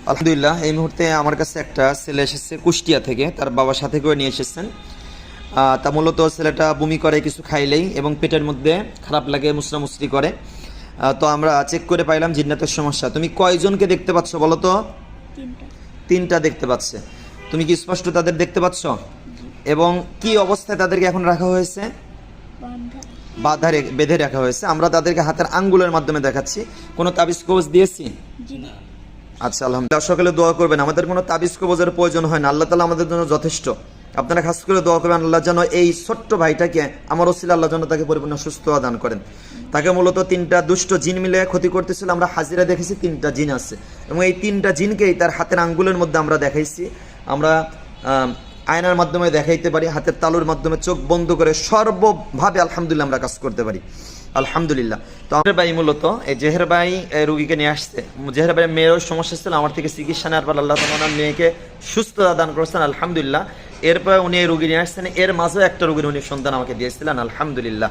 আলহামদুলিল্লাহ এই মুহূর্তে আমার কাছে একটা ছেলে এসেছে কুষ্টিয়া থেকে, তার বাবার সাথে করে নিয়ে এসেছেন। তা মূলত ছেলেটা বমি করে কিছু খাইলেই এবং পেটের মধ্যে খারাপ লাগে, মুসরামুসরি করে। তো আমরা চেক করে পাইলাম জিন্নাতের সমস্যা। তুমি কয়জনকে দেখতে পাচ্ছ বলো তো? তিনটা দেখতে পাচ্ছে। তুমি কি স্পষ্ট তাদের দেখতে পাচ্ছ? এবং কি অবস্থায় তাদেরকে এখন রাখা হয়েছে? বেঁধে রাখা হয়েছে। আমরা তাদেরকে হাতের আঙ্গুলের মাধ্যমে দেখাচ্ছি। কোনো তাবিজ কবজ দিয়েছি? আচ্ছা, আলহামদুলিল্লাহ। সকলে দোয়া করবেন, আমাদের কোনো তাবিজ কবজের প্রয়োজন হয় না, আল্লাহ তাআলা আমাদের জন্য যথেষ্ট। আপনারা খাস করে দোয়া করবেন আল্লাহ যেন এই ছোট্ট ভাইটাকে আমার ওসিলা আল্লাহ যেন তাকে পরিপূর্ণ সুস্থ দান করেন। তাকে মূলত তিনটা দুষ্ট জিন মিলে ক্ষতি করতেছিল। আমরা হাজিরা দেখেছি তিনটা জিন আছে এবং এই তিনটা জিনকেই তার হাতের আঙ্গুলের মধ্যে আমরা দেখাইছি। আমরা আয়নার মাধ্যমে দেখাইতে পারি, হাতের তালুর মাধ্যমে চোখ বন্ধ করে সর্বভাবে আলহামদুলিল্লাহ আমরা কাজ করতে পারি, আলহামদুলিল্লাহ। তো আমার ভাই মূলত এই জেহের ভাই রুগীকে নিয়ে আসছে। জেহের ভাই মেয়েরও সমস্যা ছিল, আমার থেকে চিকিৎসা নেওয়ার পর আল্লাহ তাআলা ওনার মেয়েকে সুস্থতা দান করেছেন, আলহামদুলিল্লাহ। এরপর উনি এই রুগী নিয়ে আসছেন, এর মাঝেও একটা রুগীর উনি সন্তান আমাকে দিয়েছিলেন, আলহামদুলিল্লাহ।